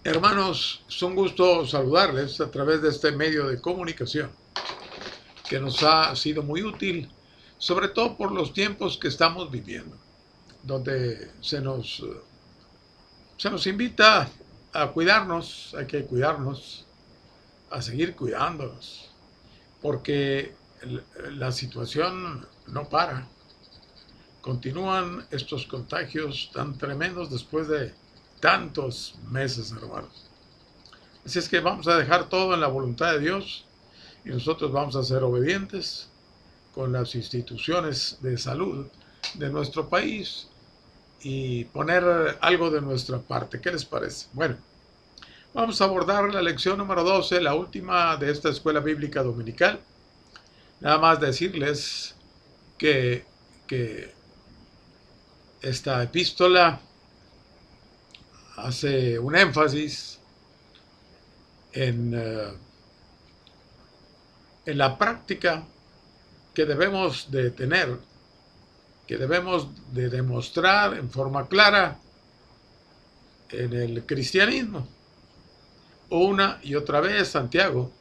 Hermanos, es un gusto saludarles a través de este medio de comunicación que nos ha sido muy útil, sobre todo por los tiempos que estamos viviendo, donde se nos invita a cuidarnos, hay que cuidarnos, a seguir cuidándonos, porque la situación no para. Continúan estos contagios tan tremendos después de tantos meses, hermanos. Así es que vamos a dejar todo en la voluntad de Dios y nosotros vamos a ser obedientes con las instituciones de salud de nuestro país y poner algo de nuestra parte. ¿Qué les parece? Bueno, vamos a abordar la lección número 12, la última de esta escuela bíblica dominical. Nada más decirles que esta epístola hace un énfasis en la práctica que debemos de tener, que debemos de demostrar en forma clara en el cristianismo. Una y otra vez Santiago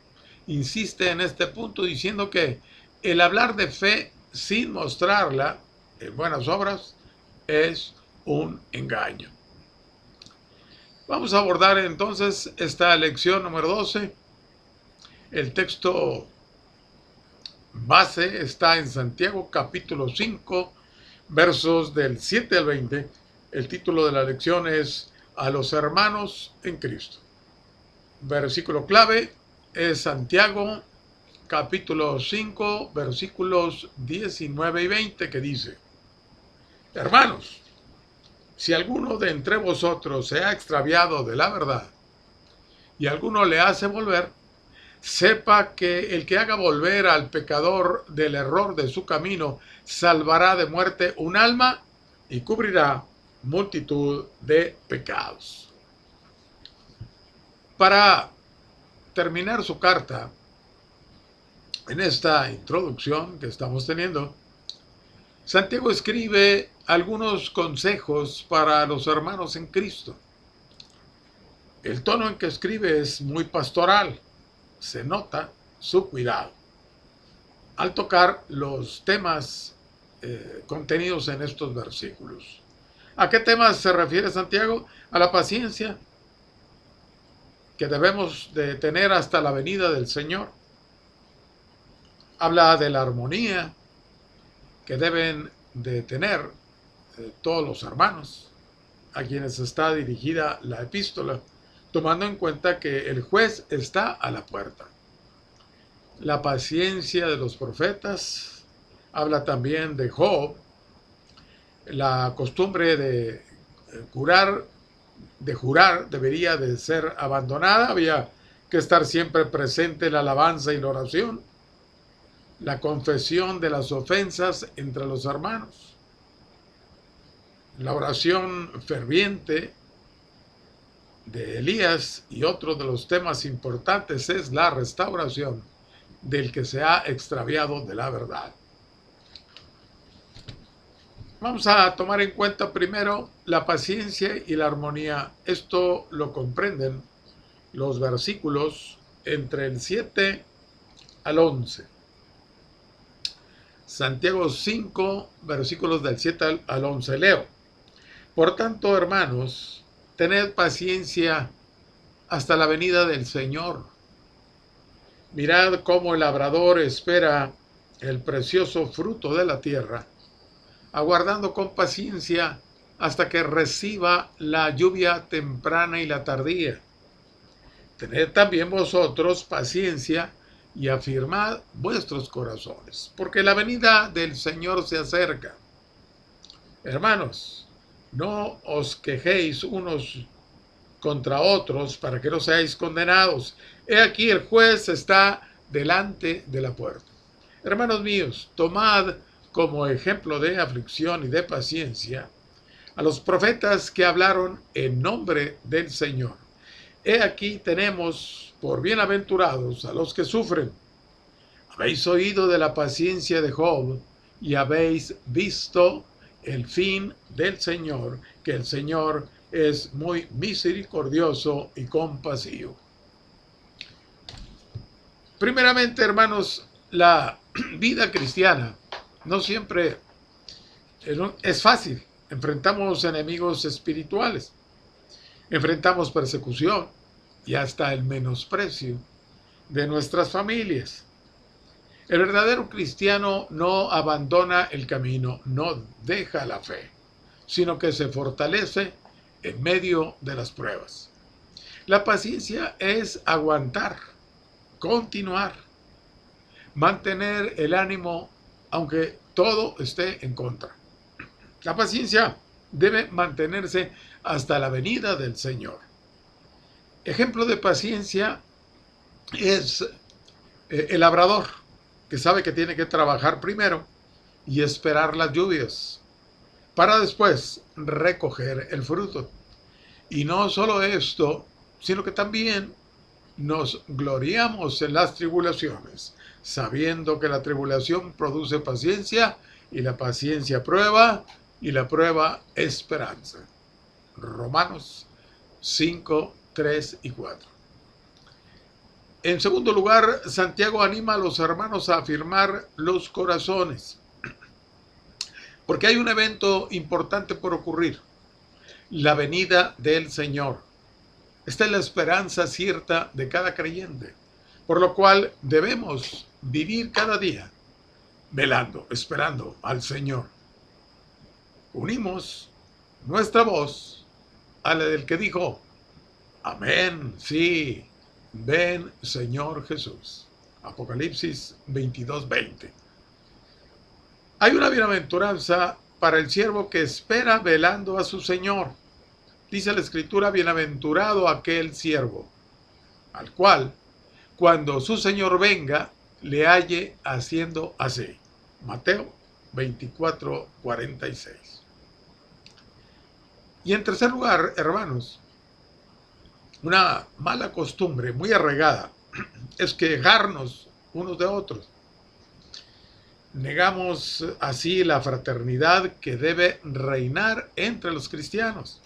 insiste en este punto diciendo que el hablar de fe sin mostrarla en buenas obras es un engaño. Vamos a abordar entonces esta lección número 12. El texto base está en Santiago capítulo 5, versos del 7 al 20. El título de la lección es A los hermanos en Cristo. Versículo clave es Santiago capítulo 5, versículos 19 y 20, que dice: Hermanos, si alguno de entre vosotros se ha extraviado de la verdad y alguno le hace volver, sepa que el que haga volver al pecador del error de su camino salvará de muerte un alma y cubrirá multitud de pecados. Para terminar su carta, en esta introducción que estamos teniendo, Santiago escribe algunos consejos para los hermanos en Cristo. El tono en que escribe es muy pastoral. Se nota su cuidado al tocar los temas contenidos en estos versículos. ¿A qué temas se refiere Santiago? A la paciencia que debemos de tener hasta la venida del Señor. Habla de la armonía que deben de tener todos los hermanos a quienes está dirigida la epístola, tomando en cuenta que el juez está a la puerta. La paciencia de los profetas, habla también de Job, la costumbre de jurar debería de ser abandonada, había que estar siempre presente en la alabanza y la oración, la confesión de las ofensas entre los hermanos, la oración ferviente de Elías, y otro de los temas importantes es la restauración del que se ha extraviado de la verdad. Vamos a tomar en cuenta primero la paciencia y la armonía. Esto lo comprenden los versículos entre el 7 al 11. Santiago 5, versículos del 7 al 11. Leo: Por tanto, hermanos, tened paciencia hasta la venida del Señor. Mirad cómo el labrador espera el precioso fruto de la tierra, aguardando con paciencia hasta que reciba la lluvia temprana y la tardía. Tened también vosotros paciencia y afirmad vuestros corazones, porque la venida del Señor se acerca. Hermanos, no os quejéis unos contra otros para que no seáis condenados. He aquí el juez está delante de la puerta. Hermanos míos, tomad como ejemplo de aflicción y de paciencia a los profetas que hablaron en nombre del Señor. He aquí tenemos por bienaventurados a los que sufren. Habéis oído de la paciencia de Job y habéis visto el fin del Señor, que el Señor es muy misericordioso y compasivo. Primeramente, hermanos, la vida cristiana no siempre es fácil. Enfrentamos enemigos espirituales, enfrentamos persecución y hasta el menosprecio de nuestras familias. El verdadero cristiano no abandona el camino, no deja la fe, sino que se fortalece en medio de las pruebas. La paciencia es aguantar, continuar, mantener el ánimo aunque todo esté en contra. La paciencia debe mantenerse hasta la venida del Señor. Ejemplo de paciencia es el labrador, que sabe que tiene que trabajar primero y esperar las lluvias para después recoger el fruto. Y no solo esto, sino que también nos gloriamos en las tribulaciones, sabiendo que la tribulación produce paciencia, y la paciencia prueba, y la prueba esperanza. Romanos 5, 3 y 4. En segundo lugar, Santiago anima a los hermanos a afirmar los corazones, porque hay un evento importante por ocurrir: la venida del Señor. Esta es la esperanza cierta de cada creyente, por lo cual debemos vivir cada día velando, esperando al Señor. Unimos nuestra voz a la del que dijo: amén, sí, ven Señor Jesús. Apocalipsis 22:20. Hay una bienaventuranza para el siervo que espera velando a su Señor. Dice la Escritura: bienaventurado aquel siervo, al cual, cuando su Señor venga, le halle haciendo así. Mateo 24:46. Y en tercer lugar, hermanos, una mala costumbre muy arraigada es quejarnos unos de otros. Negamos así la fraternidad que debe reinar entre los cristianos.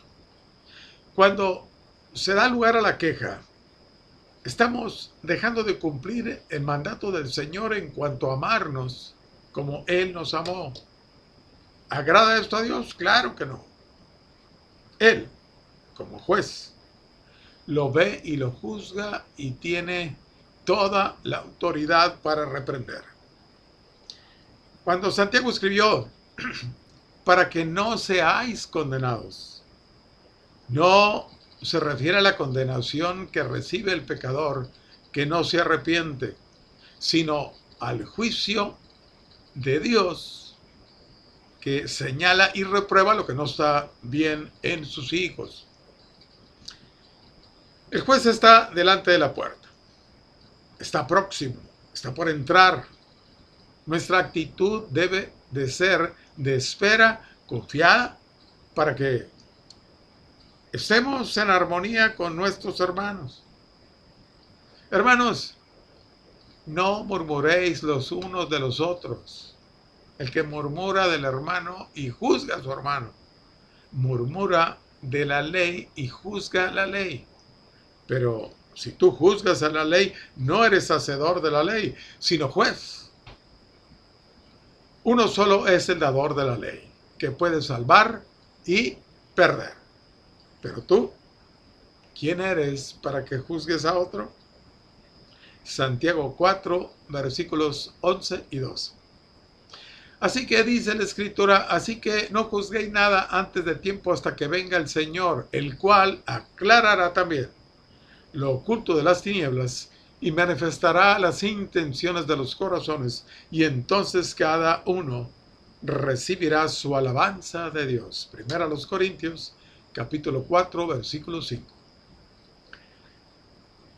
Cuando se da lugar a la queja, estamos dejando de cumplir el mandato del Señor en cuanto a amarnos como Él nos amó. ¿Agrada esto a Dios? Claro que no. Él, como juez, lo ve y lo juzga y tiene toda la autoridad para reprender. Cuando Santiago escribió: para que no seáis condenados, no se refiere a la condenación que recibe el pecador que no se arrepiente, sino al juicio de Dios, que señala y reprueba lo que no está bien en sus hijos. El juez está delante de la puerta, está próximo, está por entrar. Nuestra actitud debe de ser de espera confiada para que estemos en armonía con nuestros hermanos. Hermanos, no murmuréis los unos de los otros. El que murmura del hermano y juzga a su hermano, murmura de la ley y juzga la ley. Pero si tú juzgas a la ley, no eres hacedor de la ley, sino juez. Uno solo es el dador de la ley, que puede salvar y perder. Pero tú, ¿quién eres para que juzgues a otro? Santiago 4, versículos 11 y 12. Así que dice la Escritura: así que no juzguéis nada antes de tiempo hasta que venga el Señor, el cual aclarará también lo oculto de las tinieblas y manifestará las intenciones de los corazones, y entonces cada uno recibirá su alabanza de Dios. Primera a los Corintios, capítulo 4, versículo 5.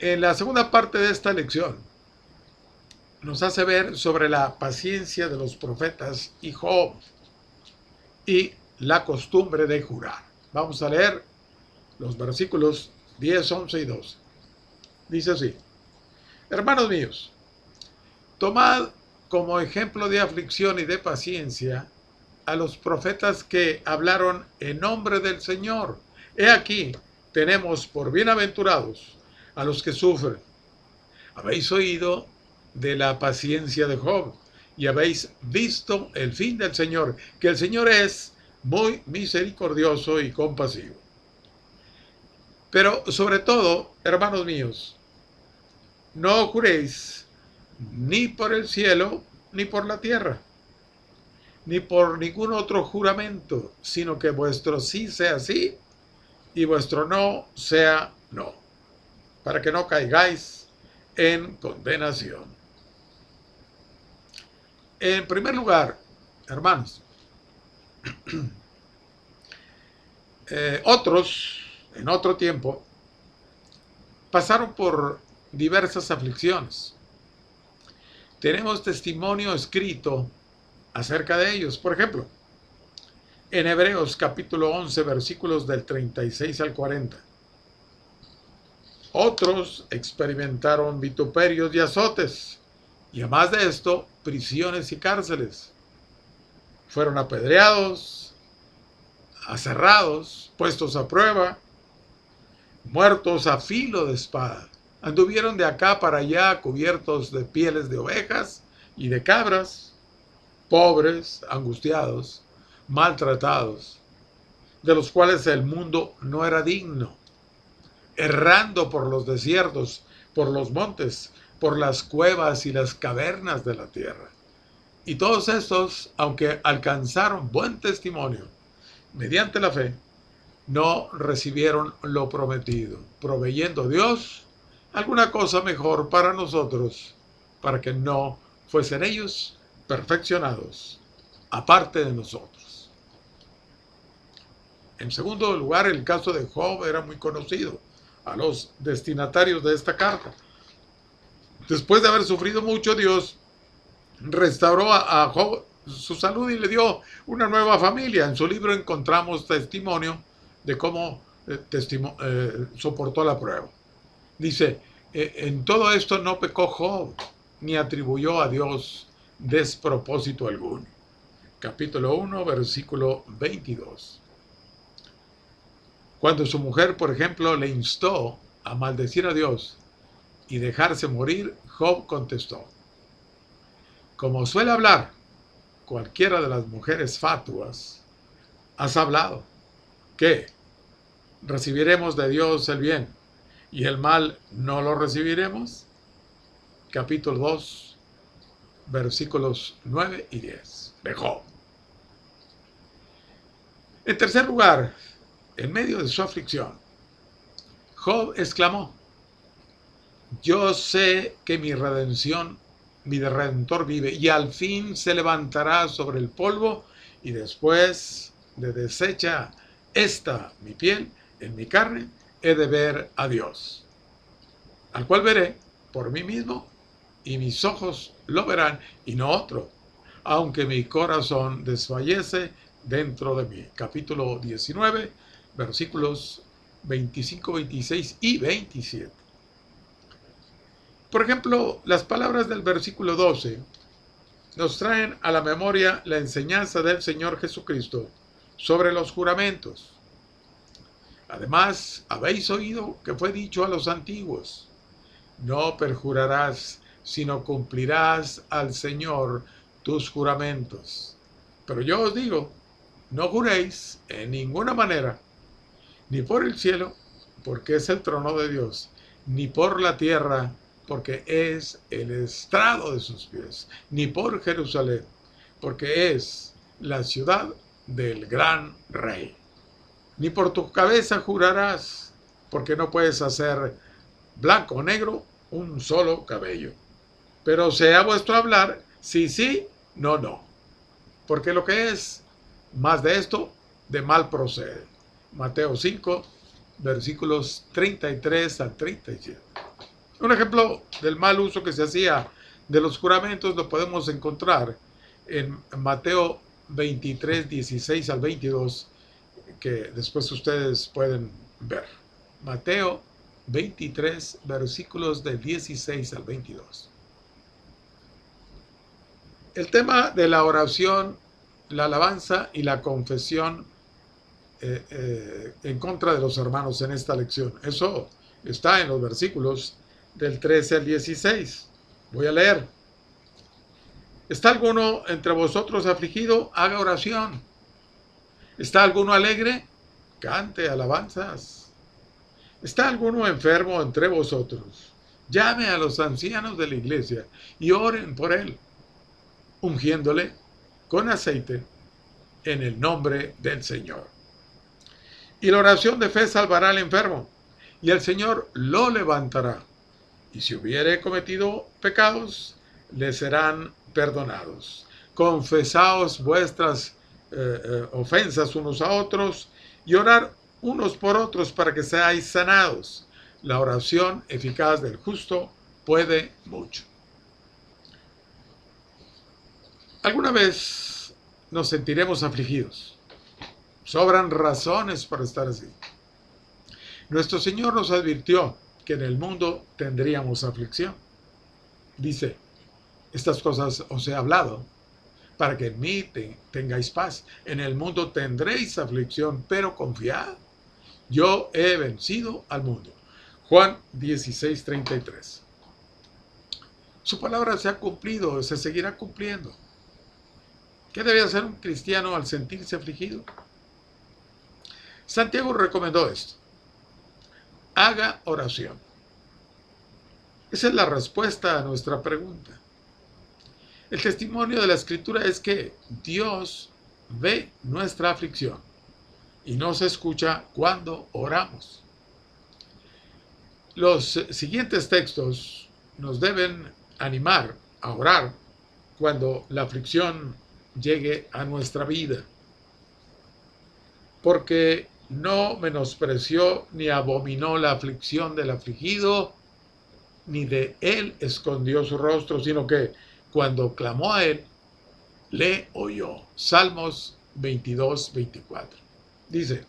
En la segunda parte de esta lección nos hace ver sobre la paciencia de los profetas y Job y la costumbre de jurar. Vamos a leer los versículos 10, 11 y 12. Dice así: hermanos míos, tomad como ejemplo de aflicción y de paciencia a los profetas que hablaron en nombre del Señor. He aquí, tenemos por bienaventurados a los que sufren. Habéis oído de la paciencia de Job y habéis visto el fin del Señor, que el Señor es muy misericordioso y compasivo. Pero sobre todo, hermanos míos, no juréis ni por el cielo ni por la tierra, ni por ningún otro juramento, sino que vuestro sí sea sí y vuestro no sea no, para que no caigáis en condenación. En primer lugar, hermanos, otros, en otro tiempo, pasaron por diversas aflicciones. Tenemos testimonio escrito acerca de ellos. Por ejemplo, en Hebreos capítulo 11, versículos del 36 al 40. Otros experimentaron vituperios y azotes, y además de esto, prisiones y cárceles. Fueron apedreados, aserrados, puestos a prueba, muertos a filo de espada. Anduvieron de acá para allá cubiertos de pieles de ovejas y de cabras, pobres, angustiados, maltratados, de los cuales el mundo no era digno, errando por los desiertos, por los montes, por las cuevas y las cavernas de la tierra. Y todos estos, aunque alcanzaron buen testimonio mediante la fe, no recibieron lo prometido, proveyendo Dios alguna cosa mejor para nosotros, para que no fuesen ellos perfeccionados, aparte de nosotros. En segundo lugar, el caso de Job era muy conocido a los destinatarios de esta carta. Después de haber sufrido mucho, Dios restauró a Job su salud y le dio una nueva familia. En su libro encontramos testimonio de cómo soportó la prueba. Dice, en todo esto no pecó Job, ni atribuyó a Dios despropósito alguno. Capítulo 1, versículo 22. Cuando su mujer, por ejemplo, le instó a maldecir a Dios y dejarse morir, Job contestó: como suele hablar cualquiera de las mujeres fatuas, has hablado. ¿Qué? ¿Recibiremos de Dios el bien y el mal no lo recibiremos? Capítulo 2, versículos 9 y 10 de Job. En tercer lugar, en medio de su aflicción, Job exclamó: yo sé que mi redentor vive, y al fin se levantará sobre el polvo, y después de deshecha esta mi piel, en mi carne, he de ver a Dios, al cual veré por mí mismo, y mis ojos lo verán, y no otro, aunque mi corazón desfallece dentro de mí. Capítulo 19, versículos 25, 26 y 27. Por ejemplo, las palabras del versículo 12 nos traen a la memoria la enseñanza del Señor Jesucristo sobre los juramentos. Además, habéis oído que fue dicho a los antiguos: no perjurarás, sino cumplirás al Señor tus juramentos. Pero yo os digo, no juréis en ninguna manera, ni por el cielo, porque es el trono de Dios, ni por la tierra, porque es el estrado de sus pies, ni por Jerusalén, porque es la ciudad del gran rey. Ni por tu cabeza jurarás, porque no puedes hacer blanco o negro un solo cabello. Pero sea vuestro hablar sí, sí, no, no. Porque lo que es más de esto, de mal procede. Mateo 5, versículos 33 al 37. Un ejemplo del mal uso que se hacía de los juramentos lo podemos encontrar en Mateo 23, 16 al 22, que después ustedes pueden ver. Mateo 23, versículos del 16 al 22. El tema de la oración, la alabanza y la confesión en contra de los hermanos en esta lección. Eso está en los versículos del 13 al 16. Voy a leer. ¿Está alguno entre vosotros afligido? Haga oración. ¿Está alguno alegre? Cante alabanzas. ¿Está alguno enfermo entre vosotros? Llame a los ancianos de la iglesia y oren por él, ungiéndole con aceite en el nombre del Señor. Y la oración de fe salvará al enfermo, y el Señor lo levantará. Y si hubiere cometido pecados, le serán perdonados. Confesaos vuestras ofensas unos a otros y orar unos por otros para que seáis sanados. La oración eficaz del justo puede mucho. ¿Alguna vez nos sentiremos afligidos? Sobran razones para estar así. Nuestro Señor nos advirtió que en el mundo tendríamos aflicción. Dice, estas cosas os he hablado, para que en mí tengáis paz. En el mundo tendréis aflicción, pero confiad, yo he vencido al mundo. Juan 16:33. Su palabra se ha cumplido, se seguirá cumpliendo. ¿Qué debe hacer un cristiano al sentirse afligido? Santiago recomendó esto. Haga oración. Esa es la respuesta a nuestra pregunta. El testimonio de la Escritura es que Dios ve nuestra aflicción y nos escucha cuando oramos. Los siguientes textos nos deben animar a orar cuando la aflicción llegue a nuestra vida, porque no menospreció ni abominó la aflicción del afligido, ni de él escondió su rostro, sino que cuando clamó a él, le oyó. Salmos 22:24. Dice,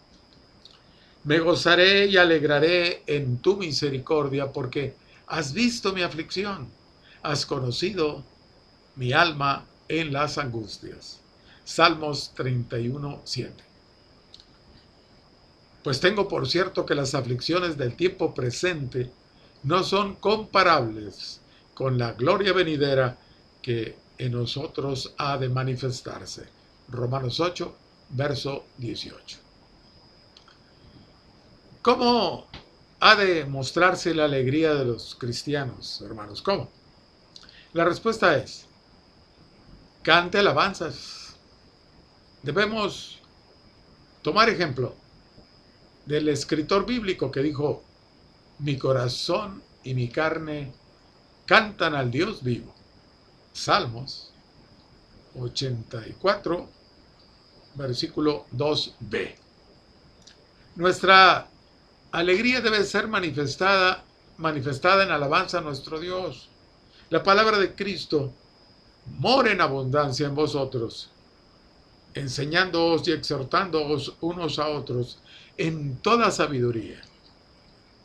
me gozaré y alegraré en tu misericordia, porque has visto mi aflicción, has conocido mi alma en las angustias. Salmos 31:7. Pues tengo por cierto que las aflicciones del tiempo presente no son comparables con la gloria venidera que en nosotros ha de manifestarse. Romanos 8, verso 18. ¿Cómo ha de mostrarse la alegría de los cristianos, hermanos? ¿Cómo? La respuesta es, cante alabanzas. Debemos tomar ejemplo del escritor bíblico que dijo, mi corazón y mi carne cantan al Dios vivo. Salmos 84, versículo 2b. Nuestra alegría debe ser manifestada en alabanza a nuestro Dios. La palabra de Cristo mora en abundancia en vosotros, enseñándoos y exhortándoos unos a otros en toda sabiduría,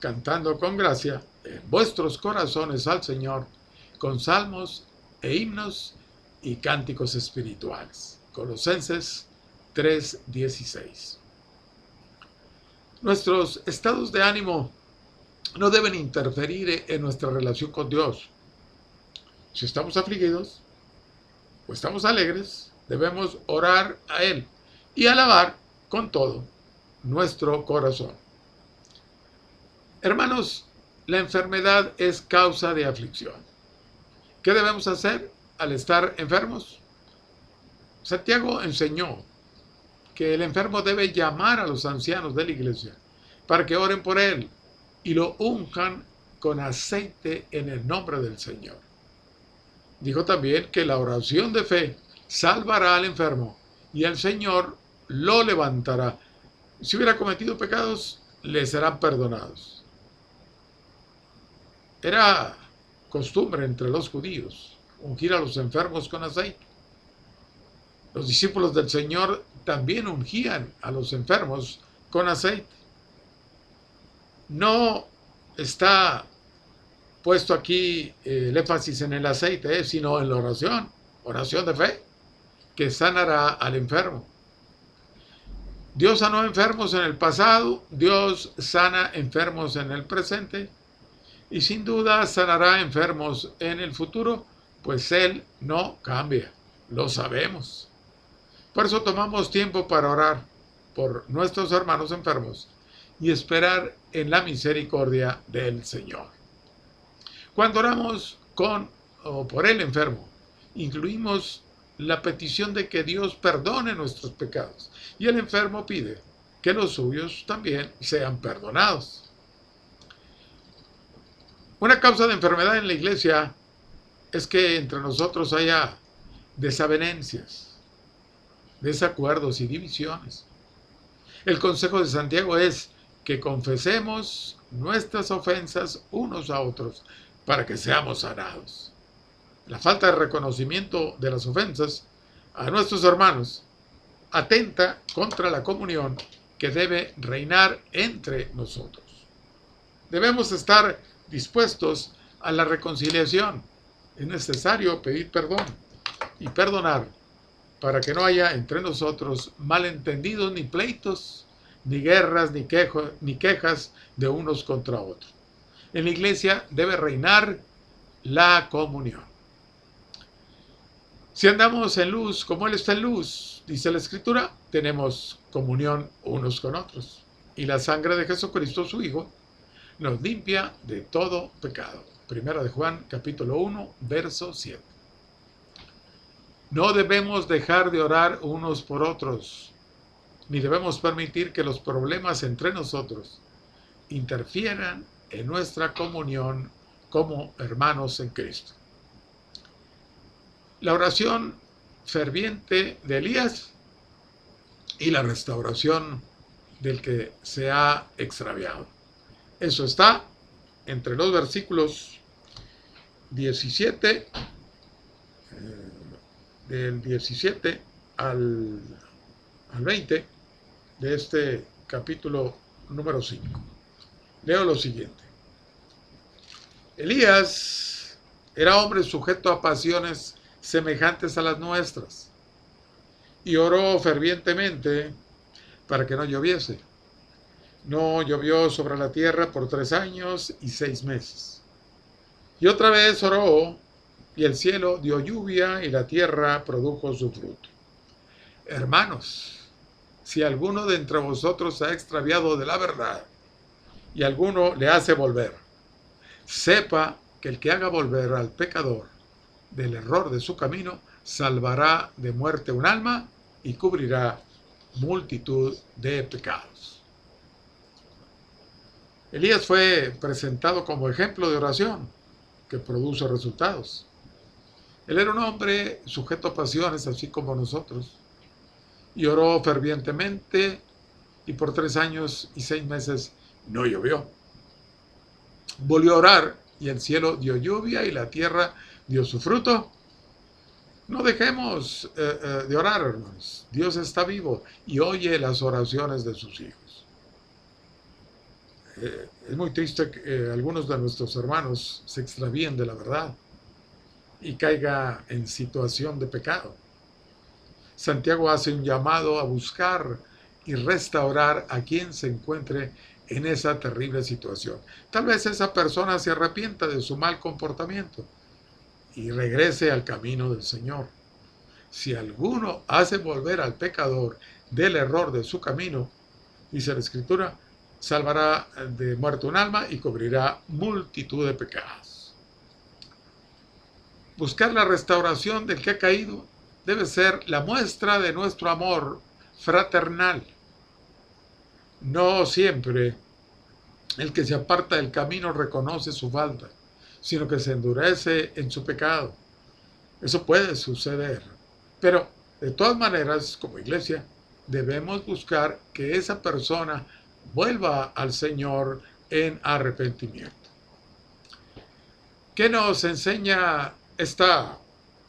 cantando con gracia en vuestros corazones al Señor, con salmos e himnos y cánticos espirituales. Colosenses 3:16. Nuestros estados de ánimo no deben interferir en nuestra relación con Dios. Si estamos afligidos o estamos alegres, debemos orar a Él y alabar con todo nuestro corazón. Hermanos, la enfermedad es causa de aflicción. ¿Qué debemos hacer al estar enfermos? Santiago enseñó que el enfermo debe llamar a los ancianos de la iglesia para que oren por él y lo unjan con aceite en el nombre del Señor. Dijo también que la oración de fe salvará al enfermo y el Señor lo levantará. Si hubiera cometido pecados, le serán perdonados. Era costumbre entre los judíos ungir a los enfermos con aceite. Los discípulos del Señor también ungían a los enfermos con aceite. No está puesto aquí el énfasis en el aceite, sino en la oración de fe, que sanará al enfermo. Dios sanó enfermos en el pasado, Dios sana enfermos en el presente y sin duda sanará enfermos en el futuro, pues Él no cambia, lo sabemos. Por eso tomamos tiempo para orar por nuestros hermanos enfermos y esperar en la misericordia del Señor. Cuando oramos con o por el enfermo, incluimos la petición de que Dios perdone nuestros pecados y el enfermo pide que los suyos también sean perdonados. Una causa de enfermedad en la iglesia es que entre nosotros haya desavenencias, desacuerdos y divisiones. El consejo de Santiago es que confesemos nuestras ofensas unos a otros para que seamos sanados. La falta de reconocimiento de las ofensas a nuestros hermanos atenta contra la comunión que debe reinar entre nosotros. Debemos estar dispuestos a la reconciliación. Es necesario pedir perdón y perdonar para que no haya entre nosotros malentendidos, ni pleitos, ni guerras, ni quejas de unos contra otros. En la iglesia debe reinar la comunión. Si andamos en luz como Él está en luz, dice la Escritura, tenemos comunión unos con otros. Y la sangre de Jesucristo, su Hijo, nos limpia de todo pecado. Primera de Juan, capítulo 1, verso 7. No debemos dejar de orar unos por otros, ni debemos permitir que los problemas entre nosotros interfieran en nuestra comunión como hermanos en Cristo. La oración ferviente de Elías y la restauración del que se ha extraviado. Eso está entre los versículos 17, del 17 al 20 de este capítulo número 5. Leo lo siguiente. Elías era hombre sujeto a pasiones semejantes a las nuestras y oró fervientemente para que no lloviese. No llovió sobre la tierra por 3 años y 6 meses. Y otra vez oró, y el cielo dio lluvia y la tierra produjo su fruto. Hermanos, si alguno de entre vosotros se ha extraviado de la verdad y alguno le hace volver, sepa que el que haga volver al pecador del error de su camino salvará de muerte un alma y cubrirá multitud de pecados. Elías fue presentado como ejemplo de oración que produce resultados. Él era un hombre sujeto a pasiones, así como nosotros, y oró fervientemente, y por 3 años y 6 meses no llovió. Volvió a orar, y el cielo dio lluvia, y la tierra dio su fruto. No dejemos de orar, hermanos. Dios está vivo y oye las oraciones de sus hijos. Es muy triste que algunos de nuestros hermanos se extravíen de la verdad y caiga en situación de pecado. Santiago hace un llamado a buscar y restaurar a quien se encuentre en esa terrible situación. Tal vez esa persona se arrepienta de su mal comportamiento y regrese al camino del Señor. Si alguno hace volver al pecador del error de su camino, dice la Escritura, salvará de muerte un alma y cubrirá multitud de pecados. Buscar la restauración del que ha caído debe ser la muestra de nuestro amor fraternal. No siempre el que se aparta del camino reconoce su falta, sino que se endurece en su pecado. Eso puede suceder, pero de todas maneras, como iglesia, debemos buscar que esa persona vuelva al Señor en arrepentimiento. ¿Qué nos enseña esta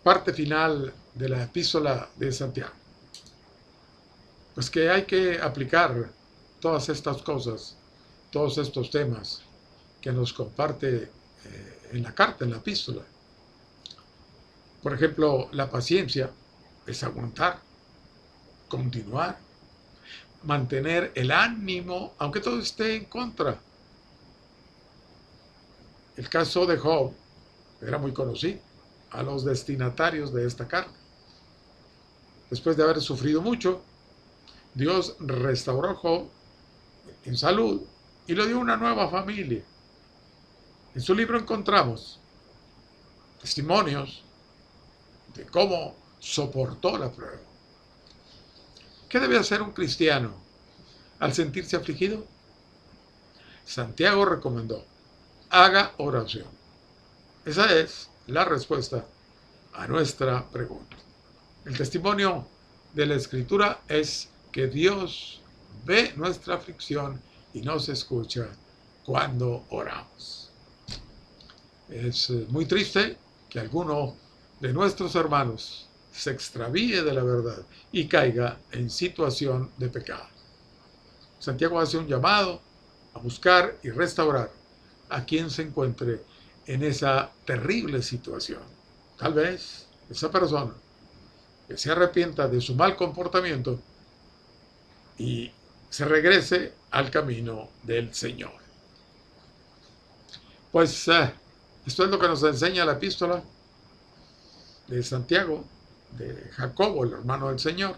parte final de la epístola de Santiago? Pues que hay que aplicar todas estas cosas, todos estos temas que nos comparte en la carta, en la epístola. Por ejemplo, la paciencia es aguantar, continuar. mantener el ánimo, aunque todo esté en contra. El caso de Job era muy conocido a los destinatarios de esta carta. Después de haber sufrido mucho, Dios restauró a Job en salud y le dio una nueva familia. En su libro encontramos testimonios de cómo soportó la prueba. ¿Qué debe hacer un cristiano al sentirse afligido? Santiago recomendó: haga oración. Esa es la respuesta a nuestra pregunta. El testimonio de la Escritura es que Dios ve nuestra aflicción y nos escucha cuando oramos. Es muy triste que alguno de nuestros hermanos se extravíe de la verdad y caiga en situación de pecado. Santiago hace un llamado a buscar y restaurar a quien se encuentre en esa terrible situación. Tal vez esa persona que se arrepienta de su mal comportamiento y se regrese al camino del Señor. Pues esto es lo que nos enseña la epístola de Santiago, de Jacobo, el hermano del Señor.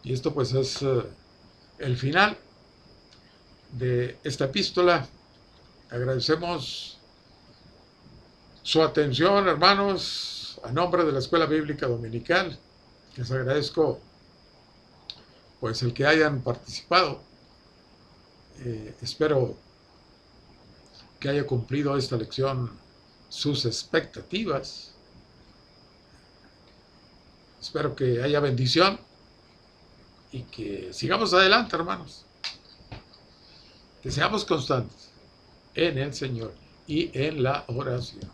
Y esto pues es el final de esta epístola. Agradecemos su atención, hermanos, a nombre de la Escuela Bíblica Dominical. Les agradezco pues el que hayan participado. Espero que haya cumplido esta lección sus expectativas. Espero que haya bendición y que sigamos adelante, hermanos. Que seamos constantes en el Señor y en la oración.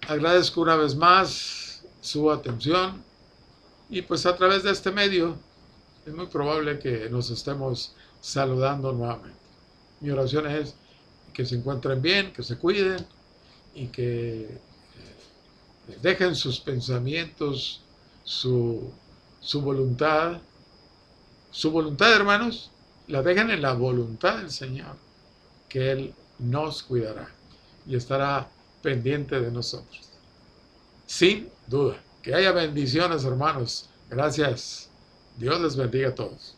Agradezco una vez más su atención y pues a través de este medio es muy probable que nos estemos saludando nuevamente. Mi oración es que se encuentren bien, que se cuiden y que dejen sus pensamientos, su voluntad. Su voluntad, hermanos, la dejen en la voluntad del Señor, que Él nos cuidará y estará pendiente de nosotros. Sin duda. Que haya bendiciones, hermanos. Gracias. Dios les bendiga a todos.